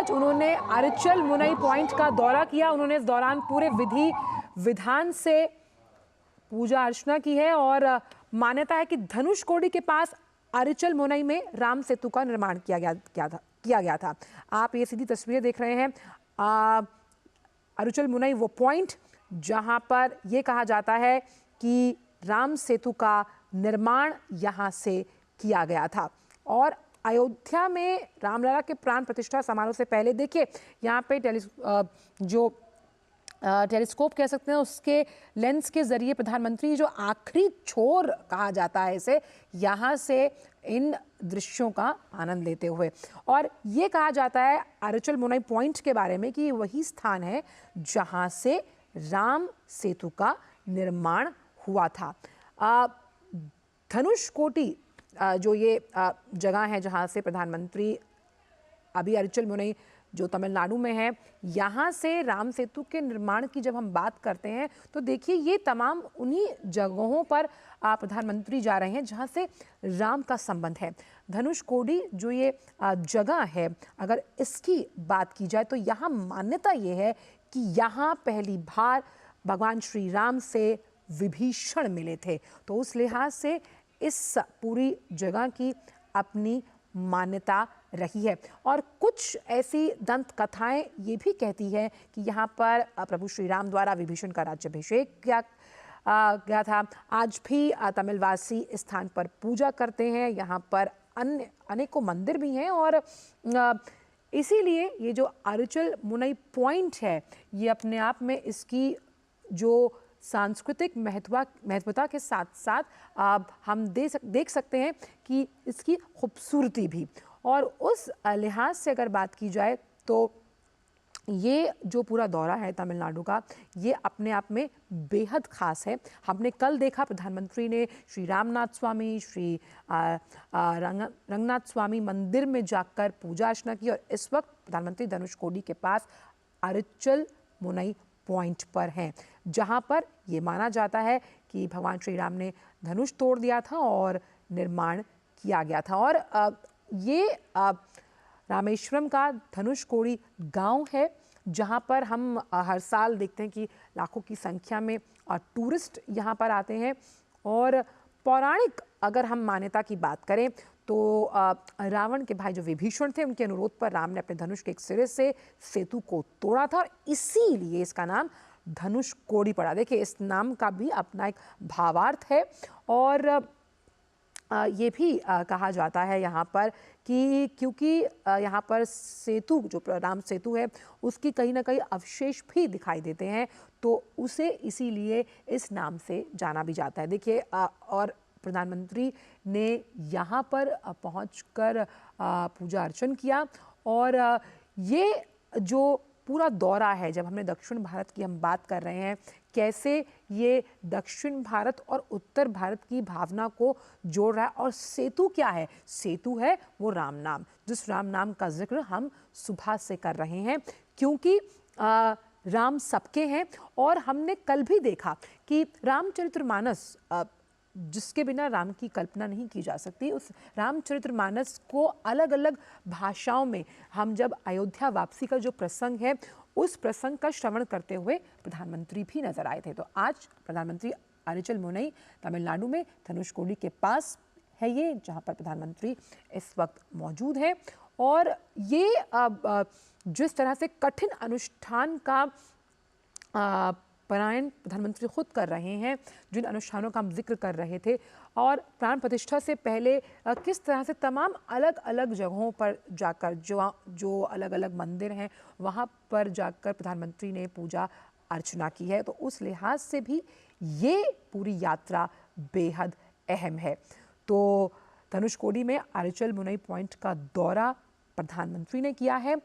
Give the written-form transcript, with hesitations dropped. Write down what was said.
आज उन्होंने अरिचल मुनई पॉइंट का दौरा किया। उन्होंने इस दौरान पूरे विधि विधान से पूजा अर्चना की है और मान्यता है कि धनुषकोडी के पास अरिचल मुनई में राम सेतु का निर्माण किया गया था। आप ये सीधी तस्वीर देख रहे हैं। अरिचल मुनई वो पॉइंट जहां पर यह कहा जाता है कि राम सेतु का निर्माण यहां से किया गया था। और अयोध्या में रामलला के प्राण प्रतिष्ठा समारोह से पहले देखिए यहाँ पे टेलीस्कोप कह सकते हैं, उसके लेंस के जरिए प्रधानमंत्री जो आखिरी छोर कहा जाता है इसे, यहाँ से इन दृश्यों का आनंद लेते हुए। और ये कहा जाता है अरिचल मुनई पॉइंट के बारे में कि वही स्थान है जहाँ से राम सेतु का निर्माण हुआ था। धनुषकोडी जो ये जगह है जहाँ से प्रधानमंत्री अभी अरिचल मुनई जो तमिलनाडु में है, यहाँ से राम सेतु के निर्माण की जब हम बात करते हैं तो देखिए ये तमाम उन्हीं जगहों पर प्रधानमंत्री जा रहे हैं जहाँ से राम का संबंध है। धनुषकोडी जो ये जगह है, अगर इसकी बात की जाए तो यहाँ मान्यता ये है कि यहाँ पहली बार भगवान श्री राम से विभीषण मिले थे। तो उस लिहाज से इस पूरी जगह की अपनी मान्यता रही है। और कुछ ऐसी दंत कथाएं ये भी कहती है कि यहाँ पर प्रभु श्री राम द्वारा विभीषण का राज्याभिषेक किया गया था। आज भी तमिलवासी इस स्थान पर पूजा करते हैं। यहाँ पर अन्य अनेकों मंदिर भी हैं और इसीलिए ये जो अरिचल मुनई पॉइंट है, ये अपने आप में इसकी जो सांस्कृतिक महत्वता के साथ साथ हम देख सकते हैं कि इसकी खूबसूरती भी। और उस लिहाज से अगर बात की जाए तो ये जो पूरा दौरा है तमिलनाडु का, ये अपने आप में बेहद खास है। हमने कल देखा प्रधानमंत्री ने श्री रामनाथ स्वामी, श्री रंगनाथ स्वामी मंदिर में जाकर पूजा अर्चना की और इस वक्त प्रधानमंत्री धनुषकोडी के पास अरिचल मुनई पॉइंट पर हैं, जहां पर ये माना जाता है कि भगवान श्री राम ने धनुष तोड़ दिया था और निर्माण किया गया था। और ये रामेश्वरम का धनुषकोडी गांव है जहां पर हम हर साल देखते हैं कि लाखों की संख्या में टूरिस्ट यहां पर आते हैं। और पौराणिक अगर हम मान्यता की बात करें तो रावण के भाई जो विभीषण थे, उनके अनुरोध पर राम ने अपने धनुष के एक सिरे से सेतु को तोड़ा था और इसीलिए इसका नाम धनुषकोडी पड़ा। देखिए इस नाम का भी अपना एक भावार्थ है। और ये भी कहा जाता है यहाँ पर कि क्योंकि यहाँ पर सेतु जो राम सेतु है उसकी कहीं ना कहीं अवशेष भी दिखाई देते हैं, तो उसे इसीलिए इस नाम से जाना भी जाता है। देखिए और प्रधानमंत्री ने यहाँ पर पहुंचकर पूजा अर्चन किया। और ये जो पूरा दौरा है, जब हमने दक्षिण भारत की हम बात कर रहे हैं, कैसे ये दक्षिण भारत और उत्तर भारत की भावना को जोड़ रहा है। और सेतु क्या है? सेतु है वो राम नाम, जिस राम नाम का जिक्र हम सुबह से कर रहे हैं, क्योंकि राम सबके हैं। और हमने कल भी देखा कि रामचरितमानस जिसके बिना राम की कल्पना नहीं की जा सकती, उस रामचरितमानस को अलग अलग भाषाओं में हम जब अयोध्या वापसी का जो प्रसंग है, उस प्रसंग का श्रवण करते हुए प्रधानमंत्री भी नजर आए थे। तो आज प्रधानमंत्री अरिचल मुनई तमिलनाडु में धनुषकोडी के पास है ये, जहां पर प्रधानमंत्री इस वक्त मौजूद है। और ये जिस तरह से कठिन अनुष्ठान का पलायन प्रधानमंत्री खुद कर रहे हैं, जिन अनुष्ठानों का हम जिक्र कर रहे थे, और प्राण प्रतिष्ठा से पहले किस तरह से तमाम अलग अलग जगहों पर जाकर जो अलग अलग मंदिर हैं वहाँ पर जाकर प्रधानमंत्री ने पूजा अर्चना की है, तो उस लिहाज से भी ये पूरी यात्रा बेहद अहम है। तो धनुषकोडी में अरिचल मुनई पॉइंट का दौरा प्रधानमंत्री ने किया है।